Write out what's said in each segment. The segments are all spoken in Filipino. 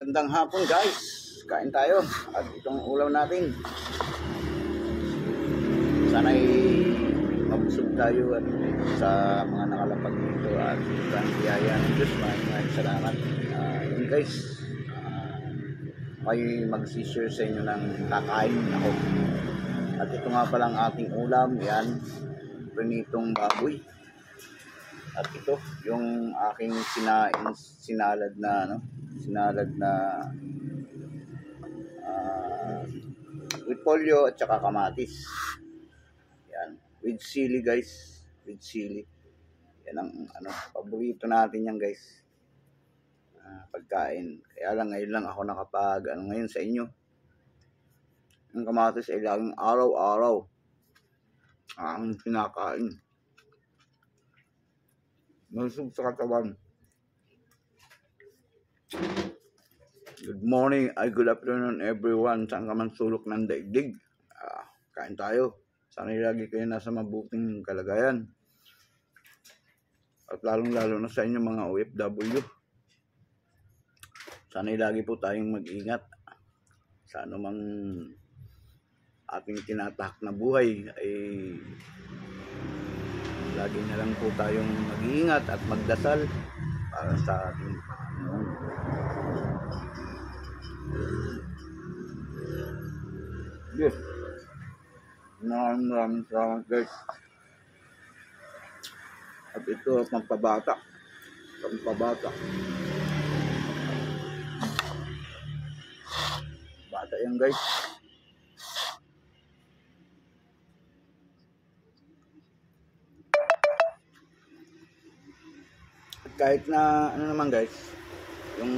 Magandang hapon guys, kain tayo at itong ulam natin. Sana'y mabusog tayo at sa mga nakalapag dito at ang biyaya ng Diyos. Maraming salamat. Yun guys, may mag-share sa inyo ng kakain ako. At ito nga palang ating ulam, yan, prinitong baboy. At ito, yung aking sinalad na repolyo at saka kamatis. Yan, with sili guys, with sili. Yan ang paborito natin yan guys. Pagkain. Kaya lang ngayon lang ako nakapag ngayon sa inyo. Ang kamatis ay laging araw-araw ang kinakain. Malusog sa katawan. Good morning, good afternoon everyone. Saan ka man sulok ng daigdig. Kain tayo. Sana'y lagi kayo nasa mabuting kalagayan. At lalong-lalo na sa inyo mga OFW. Sana'y lagi po tayong mag-ingat. Sa anumang ating tinatahak na buhay ay lagi na lang po tayong mag-iingat at magdasal para sa ating Panginoon. Yes. Maraming salamat guys. At ito pampabata. Bata yan guys. Kahit na naman guys, yung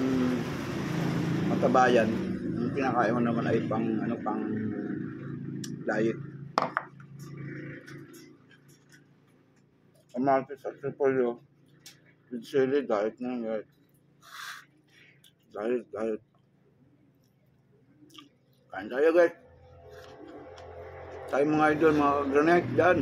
matabayan, yung pinakain mo naman ay pang diet. Kamatis at repolyo with sili, diet na guys. Diet. Kain tayo guys. Tayo mga idol, mga granite dyan.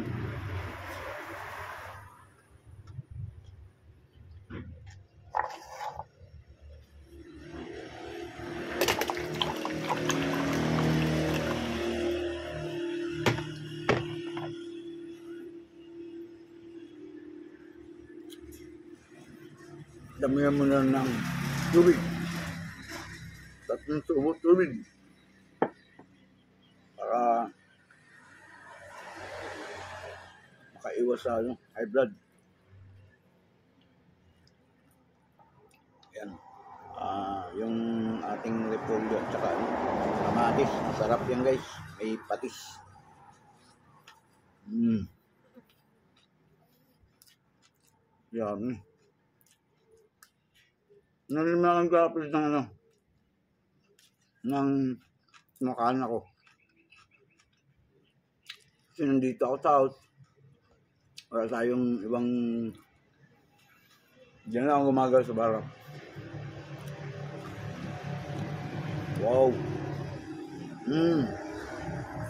Damihan mo na ng tubig. 3 tubo tubig. Para makaiwas sa high blood. Yan. Yung ating repolyo at saka kamatis. Masarap yan guys. May patis. Yan. Nalimalang kapit ng ng makain ako. Kasi nandito ako south. Wala tayong ibang diyan lang ako gumagal sa barak. Wow.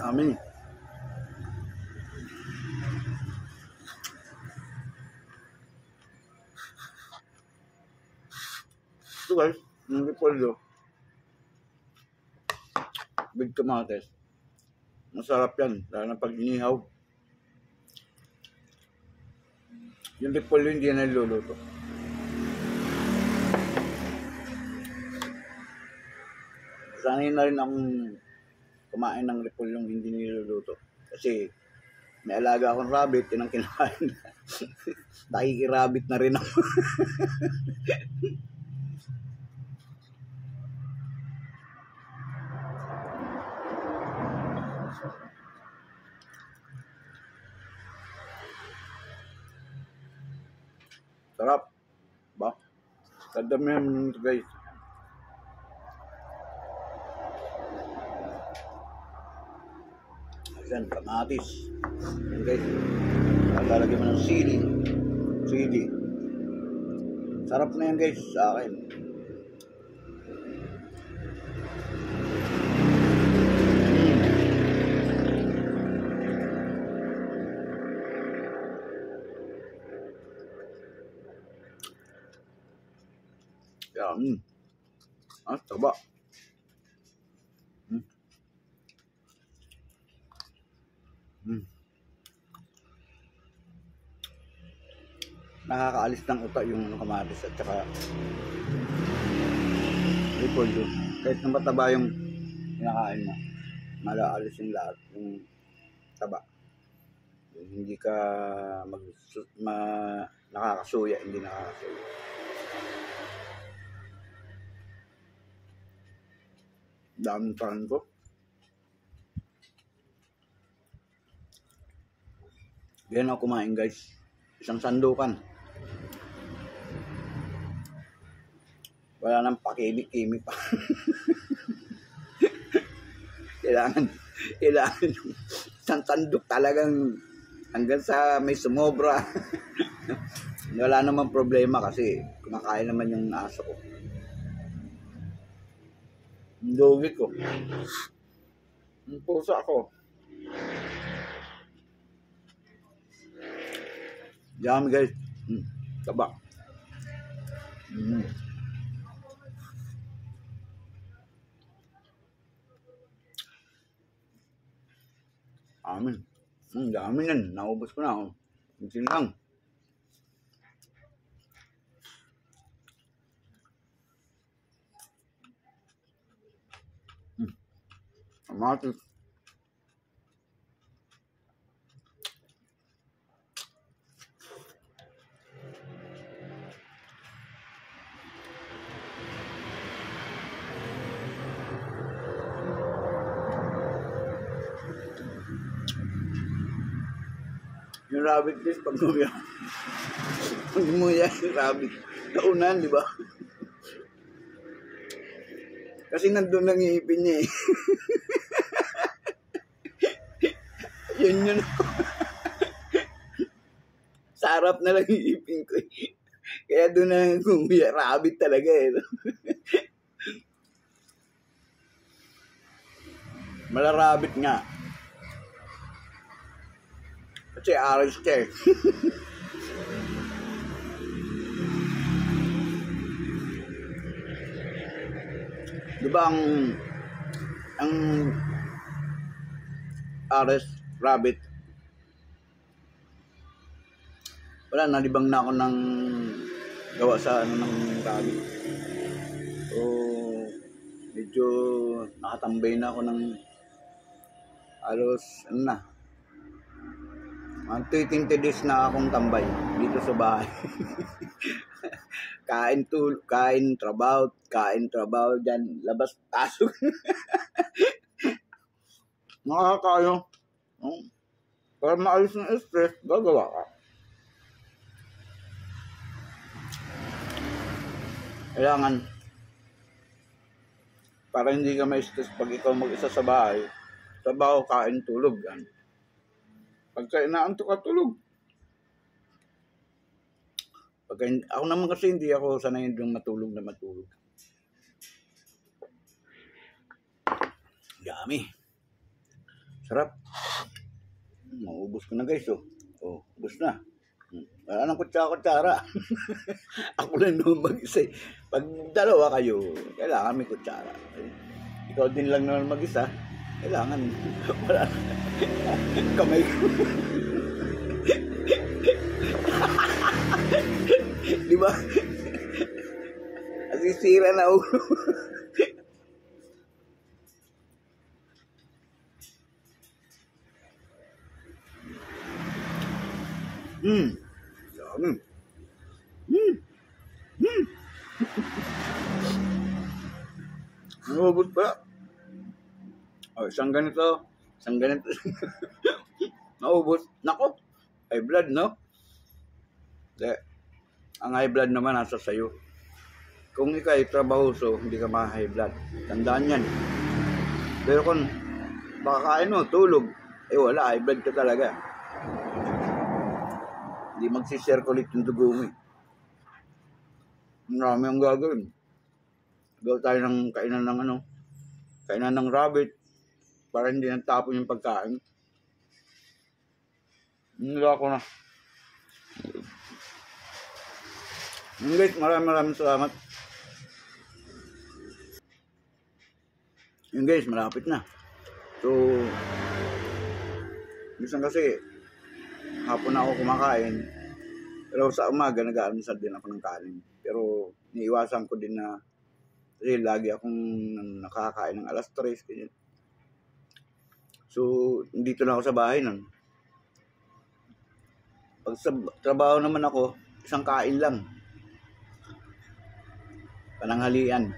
Amin. Ito guys, yung repolyo with kamatis. Masarap yan, lalo na pag inihaw. Yung repolyo hindi na niluluto. Sanay na rin akong kumain ng repolyong hindi niluluto. Kasi may alaga akong rabbit, yun ang kinain. Nakikirabbit na rin ako. Sarap. Ba? Kadamihan mo nito guys. Ayan, kamatis. Ayan guys. Lalagyan mo ng sili. Sarap na yan guys sa akin. Yan. Ah, taba. Hmm. Hmm. Nakakaalis ng uta yung kamatis at saka repolyo. Kahit na mataba yung kinakain mo, malaalis yung lahat, yung taba. Hindi ka nakakasuya, hindi nakakasuya. Daming paran ko. Yan ako kumain guys. Isang sandukan. Wala nang pakimik-kimik pa. kailangan yung isang sandok talagang hanggang sa may sumobra. Wala namang problema kasi kumakain naman yung aso ko. Yung doggy ko. Yung pusa ko. Dami guys. Taba. Amin. Dami yan. Naubos ko na. Kunti lang. Kamatis. Yung rabbit fish, pag nguya. Pag nguya yung rabbit. Kaunan, di ba? Kasi nandun lang yung ipin niya eh. Yun. Sa harap na lang yung ipin ko eh. Kaya doon na nguya. Rabbit talaga eh. Malarabit nga. Kasi aris ka eh. Diba ang aris, rabbit, wala, nalibang na ako ng gawa sa ano ng rabbit. So, medyo nakatambay na ako ng halos, ano na, 20 days na akong tambay dito sa bahay. kain, trabaho dyan, labas, pasok. Nakakayo. Para maalis ng stress, gagawa ka. Kailangan, para hindi ka ma-stress pag ikaw mag-isa sa bahay, trabaho, kain, tulog yan. Pagka inaantok ka, tulog. Ako naman kasi hindi ako sanay yung matulog. Yummy. Sarap. Maubos ko na guys oh. Oh, ubos na. Wala nang kutsara. Ako lang naman mag-isa. Pag dalawa kayo, kailangan may kutsara. Ikaw din lang naman mag-isa, kailangan wala na. Kamay ko. Di ba? Asisira na ulo. Dami. Nangubot pa. Oh, isang ganito. Naubos. Nako. High blood, no? Hindi. Ang high blood naman nasa sayo. Kung ikaw ay trabahoso, hindi ka ma-high blood. Tandaan yan. Pero kung makakain mo, tulog, wala, high blood ka talaga. Hindi magsisirculate yung dugo mo eh. Marami ang gagawin. Gawa tayo ng kainan ng rabbit para hindi natapon yung pagkain. Nila ko na. Guys, maraming salamat. Yun guys, malapit na. So, minsan kasi, hapon na ako kumakain. Pero sa umaga, nag-aalmusal din ako ng kanin. Pero, niiwasan ko din na, kasi lagi akong nakakain ng alas 3. Ganyan. So, dito na ako sa bahay nun. Pag sa trabaho naman ako, isang kain lang. Pananghalian.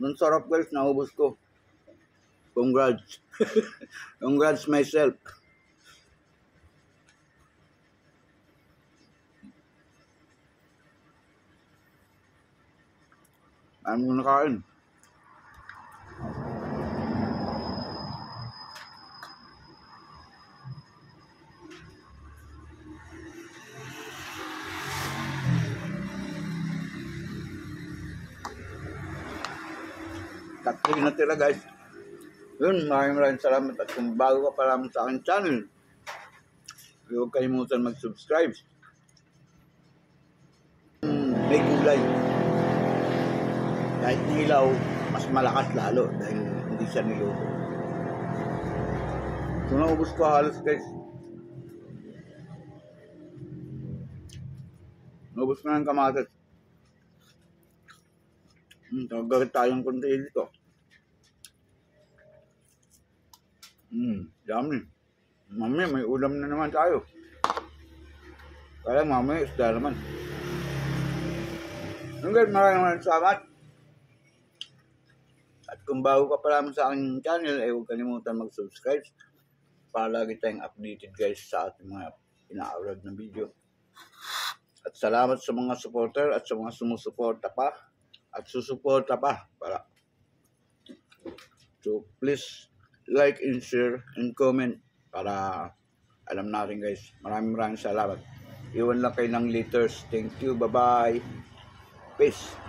Nung sarap guys, naubos ko. Congrats. Congrats myself. Ano mo nakain? Tatlo na tira guys. Yun, maraming salamat. At kung bago ka pa lang sa aking channel, huwag kalimutan mag-subscribe. May gulay. Kahit nilaw, mas malakas lalo dahil hindi siya niluto. So naubos ko halos guys. Naubos ko na ng kamatis. Gagawin tayong konti dito. Yummy. Mamaya may ulam na naman tayo. Kaya mamaya isda naman. Hanggang maraming salamat. At kung bago ka pa lamang sa aking channel, ay huwag kalimutan mag-subscribe para lagi tayong updated guys sa ating mga ina-upload na video. At salamat sa mga supporter at sa mga sumusuporta pa at susuporta pa para. So please like and share and comment para alam natin guys. Maraming salamat. Iwan lang kayo ng letters. Thank you. Bye-bye. Peace.